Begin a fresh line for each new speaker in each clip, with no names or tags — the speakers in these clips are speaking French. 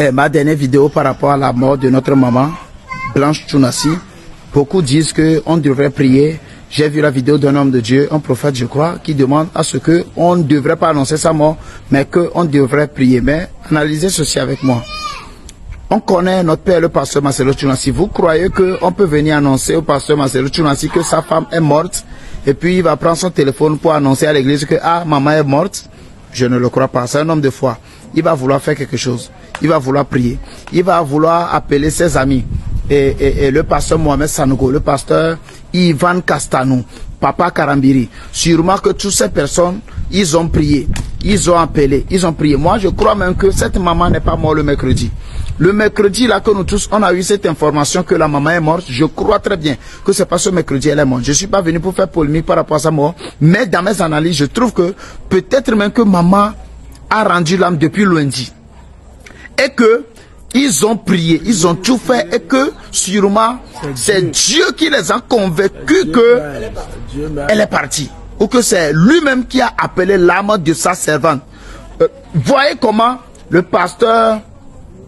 ma dernière vidéo par rapport à la mort de notre maman, Blanche Tchounassi. Beaucoup disent qu'on devrait prier. J'ai vu la vidéo d'un homme de Dieu, un prophète je crois, qui demande à ce qu'on ne devrait pas annoncer sa mort, mais qu'on devrait prier. Mais analysez ceci avec moi. On connaît notre père, le pasteur Marcelo Tchounassi. Vous croyez qu'on peut venir annoncer au pasteur Marcelo Tchounassi que sa femme est morte et puis il va prendre son téléphone pour annoncer à l'église que maman est morte? Je ne le crois pas. C'est un homme de foi. Il va vouloir faire quelque chose. Il va vouloir prier. Il va vouloir appeler ses amis. Et le pasteur Mohamed Sanogo, le pasteur Ivan Castanou, Papa Karambiri. Sûrement que toutes ces personnes, ils ont prié. Ils ont appelé. Ils ont prié. Moi, je crois même que cette maman n'est pas morte le mercredi. Le mercredi, là, que nous tous, on a eu cette information que la maman est morte. Je crois très bien que c'est pas ce mercredi, elle est morte. Je suis pas venu pour faire polémique par rapport à sa mort. Mais dans mes analyses, je trouve que peut-être même que maman a rendu l'âme depuis lundi. Et que ils ont prié, ils ont tout fait et que sûrement c'est Dieu qui les a convaincus que elle est partie. Ou que c'est lui-même qui a appelé l'âme de sa servante. Voyez comment le pasteur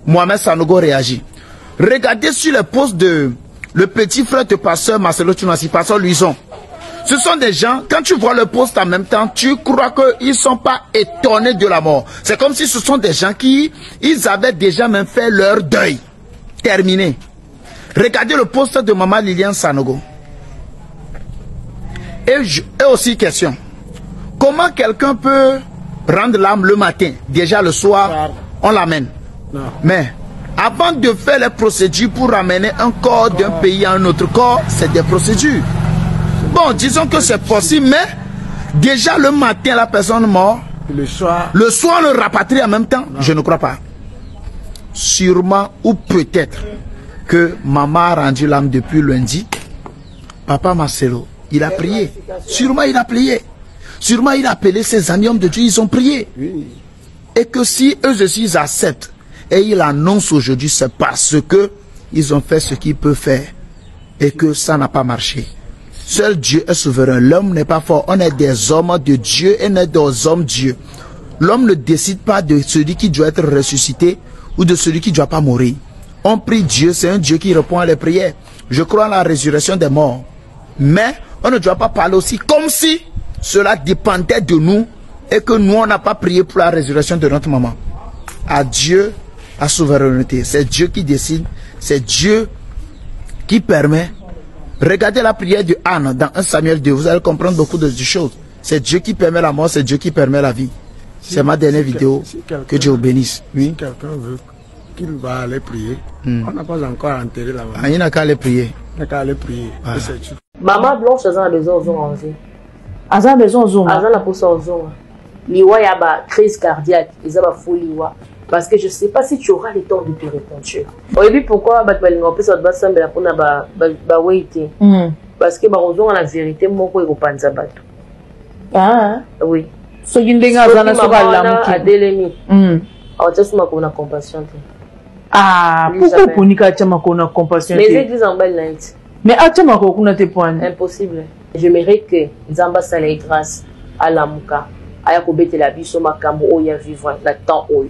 Mohamed Sanogo réagit. Regardez sur les posts de le petit frère de pasteur Marcelo Tchounassi, pasteur Luison. Ce sont des gens, quand tu vois le post en même temps, tu crois qu'ils ne sont pas étonnés de la mort. C'est comme si ce sont des gens qui, ils avaient déjà même fait leur deuil. Terminé. Regardez le post de maman Liliane Sanogo. Et aussi question. Comment quelqu'un peut rendre l'âme le matin, déjà le soir, on l'amène. Mais avant de faire les procédures pour ramener un corps d'un pays à un autre corps, c'est des procédures. Bon, disons que c'est possible, mais déjà le matin, la personne mort, le soir, le rapatrie en même temps, je ne crois pas. Sûrement, ou peut-être que maman a rendu l'âme depuis lundi, papa Marcelo, il a prié. Sûrement, il a prié. Sûrement, il a appelé ses amis hommes de Dieu, ils ont prié. Et que si eux aussi, ils acceptent, et ils annoncent aujourd'hui, c'est parce que ils ont fait ce qu'ils peuvent faire, et que ça n'a pas marché. Seul Dieu est souverain. L'homme n'est pas fort. On est des hommes de Dieu et on est des hommes Dieu. L'homme ne décide pas de celui qui doit être ressuscité ou de celui qui ne doit pas mourir. On prie Dieu, c'est un Dieu qui répond à les prières. Je crois en la résurrection des morts. Mais on ne doit pas parler aussi comme si cela dépendait de nous et que nous, on n'a pas prié pour la résurrection de notre maman. À Dieu, la souveraineté. C'est Dieu qui décide. C'est Dieu qui permet. Regardez la prière de Anne dans 1 Samuel 2, vous allez comprendre beaucoup de choses. C'est Dieu qui permet la mort, c'est Dieu qui permet la vie. C'est ma dernière vidéo. Que Dieu vous bénisse.
Oui, quelqu'un veut qu'il va aller prier. On n'a pas encore enterré la maman.
Il n'a qu'à aller prier.
Il n'a qu'à aller prier.
Voilà.
Maman Blanche, elle a besoin de zones.
Elle a besoin de zones.
Elle a besoin de zones. Liwa, il y a une crise cardiaque. Il y a une folie. Parce que je ne sais pas si tu auras le temps de te répondre. Au début, pourquoi parce que la vérité, oui.
So you think
a compassion.
Ah, pourquoi pour Nika Chamakona compassion?
Les églises en belle night.
Mais à Chamako, on a tes points.
Impossible. J'aimerais que Zamba Saleh grâce à la Mouka, à Yakobete la Bisso Makambo, Oya vivre la temps Oyo.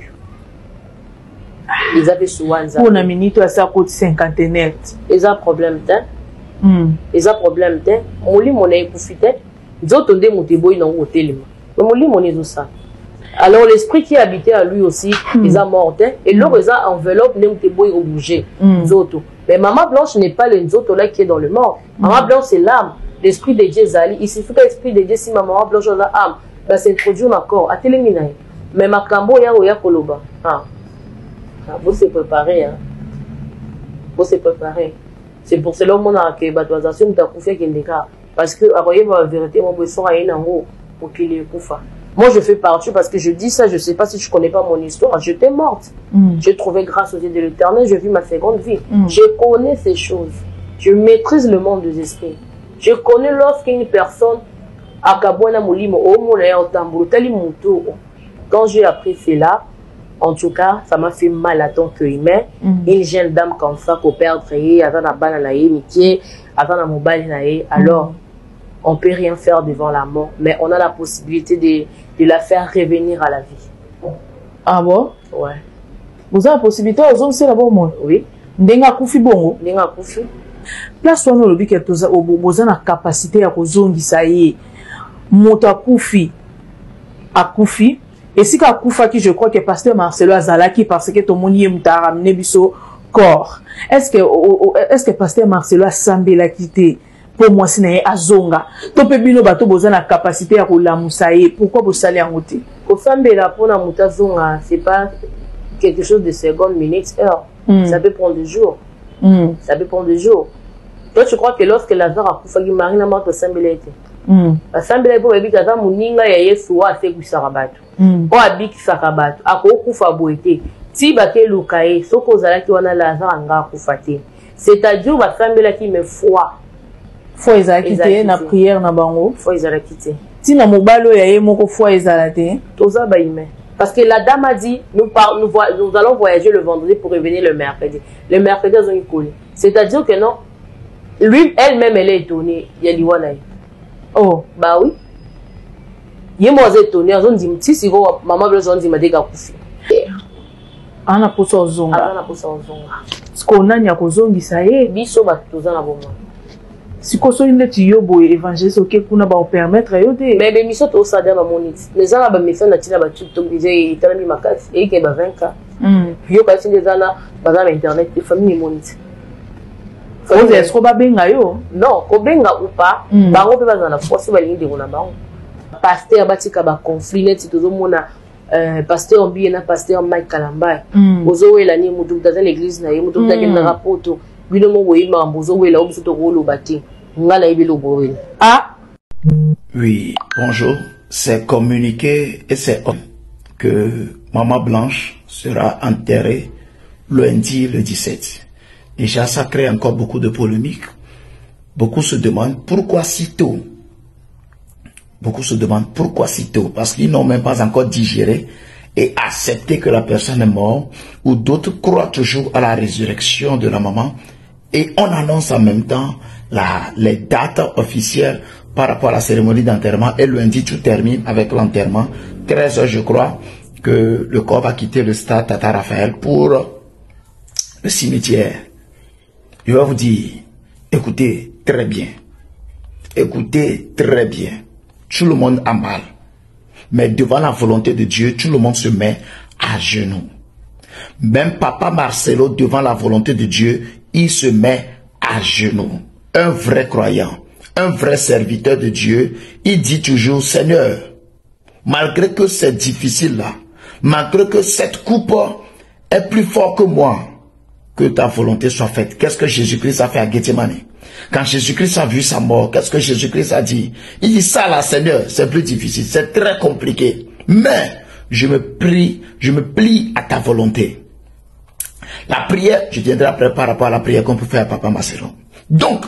Ils avaient souvent
pour une minute à ça coûte 50 net.
Ils ont problème d'un. Ils ont problème d'un. Mon lit mon est profité. Ils ont tombé mon téboy dans l'hôtel. Mais mon lit mon est tout ça. Alors l'esprit qui habitait à lui aussi, ils ont mort. Et leur ils ont enveloppe les téboy au bouger. Zoto. Mais maman Blanche n'est pas le Zoto là qui est dans le mort. Maman Blanche c'est l'âme. L'esprit de Dieu Zali. Il suffit que l'esprit de Dieu si maman Blanche a l'âme, va s'introduire dans le corps. À télémina. Mais ma cambo ya oya koloba. Vous se préparez, hein. Vous se préparez. C'est pour cela que je suis parce que, après, la vérité, moi, je fais partie parce que je dis ça, je ne sais pas si tu ne connais pas mon histoire. J'étais morte. J'ai trouvé grâce aux yeux de l'Éternel, je vis ma seconde vie. Je connais ces choses. Je maîtrise le monde des esprits. Je connais lorsqu'une personne a quand j'ai appris cela, en tout cas, ça m'a fait mal à tant que humain. Une jeune dame comme ça, qu'on perd, alors on ne peut rien faire devant la mort, mais on a la possibilité de la faire revenir à la vie.
Ah bon?
Ouais.
Vous avez la possibilité aux hommes, c'est là-bas au moins.
Oui.
Ndenga kufi bongo.
Ndenga kufi.
Place où on a le bique vous avez la capacité à kozongisa ye. Mota kufi. A kufi. Et si ka kufa qui je crois que pasteur Marcelo Azalaki parce que tout le monde y est ramené biso corps. Est-ce que pasteur Marcelo a semblé la quitter? Pour moi, c'est un azonga. Topé bino bato boza na capacité à la moussaïe. Pourquoi vous salez en route?
Pour semble la pour la moutazonga, c'est pas quelque chose de secondes, minutes, heures. Ça peut prendre des jours. Ça peut prendre des jours. Toi, tu crois que lorsque Lazare a coupé Marina mort au Sambelete, la Sambelete pour éviter que Mouninga y soit fait que Sarabato. Ou habite Sarabato. A Koufa Boete. Si baké Lukae, Soko Zala qui wana Lazare anga Koufate. C'est-à-dire que la Sambelete qui me foi.
Faut quitter na prière na bango.
Faut quitter.
Si na mobalo ya ye moko faut ezalate.
Toza ba ime. Parce que la dame a dit, nous allons voyager le vendredi pour revenir le mercredi. Le mercredi, ils ont une collée. C'est-à-dire que non, lui, elle-même, elle est étonnée. Il y a l'Iwana.
Oh.
Bah oui. Il y a moi étonné. Ils ont dit, si maman veut dit, m'a dit, Gakoufi.
Ana posa ozonga.
Ana posa ozonga.
Ce qu'on a, il y a kozongi, ça y est.
Biso, bah, tout ça, na bon.
Si koso inde ti yobo évangéliste OK kuna ba permettre yo te
mais be miso to sada ba monite les ana ba mesa na tina ba TikTok disait itala makas et ke ba 20 yo ka tinde zana ba za internet famille monite
vous est-ce ba benga yo
non ko benga ou pas bango pe ba zana force ba lingi de na bango pasteur batika ba conflit net to zo mona pasteur Mbiye na pasteur Mike Kalamba ozo wela ni mutu dans l'église na ye mutu ta na rapoto.
Oui, bonjour. C'est communiqué et c'est que Maman Blanche sera enterrée lundi le 17. Déjà, ça crée encore beaucoup de polémiques. Beaucoup se demandent pourquoi si tôt. Beaucoup se demandent pourquoi si tôt. Parce qu'ils n'ont même pas encore digéré et accepté que la personne est morte. Ou d'autres croient toujours à la résurrection de la maman. Et on annonce en même temps les dates officielles par rapport à la cérémonie d'enterrement. Et lundi, tout termine avec l'enterrement. 13 h, je crois, que le corps va quitter le stade Tata Raphaël pour le cimetière. Je vais vous dire, écoutez très bien. Écoutez très bien. Tout le monde a mal. Mais devant la volonté de Dieu, tout le monde se met à genoux. Même Papa Marcelo, devant la volonté de Dieu, il se met à genoux. Un vrai croyant, un vrai serviteur de Dieu, il dit toujours, Seigneur, malgré que c'est difficile là, malgré que cette coupe est plus forte que moi, que ta volonté soit faite. Qu'est-ce que Jésus-Christ a fait à Gethsemane? Quand Jésus-Christ a vu sa mort, qu'est-ce que Jésus-Christ a dit? Il dit, ça là, Seigneur, c'est plus difficile, c'est très compliqué. Mais, je me plie à ta volonté. La prière, je viendrai après par rapport à la prière qu'on peut faire à Papa Marcelo. Donc,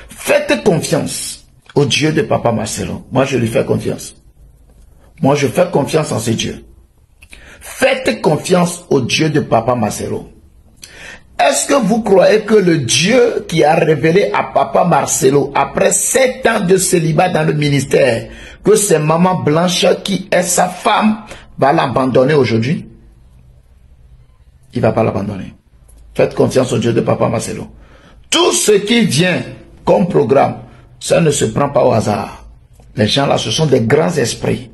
faites confiance au Dieu de Papa Marcelo. Moi, je lui fais confiance. Moi, je fais confiance en ce Dieu. Faites confiance au Dieu de Papa Marcelo. Est-ce que vous croyez que le Dieu qui a révélé à Papa Marcelo, après 7 ans de célibat dans le ministère, que c'est Maman Blanche qui est sa femme, va l'abandonner aujourd'hui? Il ne va pas l'abandonner. Faites confiance au Dieu de Papa Marcelo. Tout ce qui vient comme programme, ça ne se prend pas au hasard. Les gens là, ce sont des grands esprits.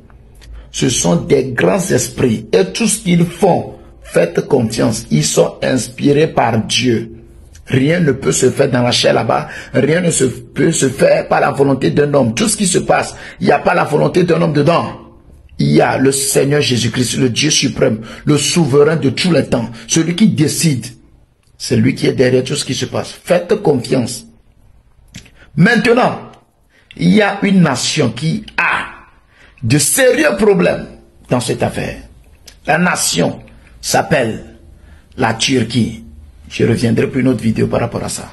Ce sont des grands esprits. Et tout ce qu'ils font, faites confiance. Ils sont inspirés par Dieu. Rien ne peut se faire dans la chair là-bas. Rien ne peut se faire par la volonté d'un homme. Tout ce qui se passe, il n'y a pas la volonté d'un homme dedans. Il y a le Seigneur Jésus-Christ, le Dieu suprême, le souverain de tous les temps, celui qui décide. C'est lui qui est derrière tout ce qui se passe. Faites confiance. Maintenant, il y a une nation qui a de sérieux problèmes dans cette affaire. La nation s'appelle la Turquie. Je reviendrai pour une autre vidéo par rapport à ça.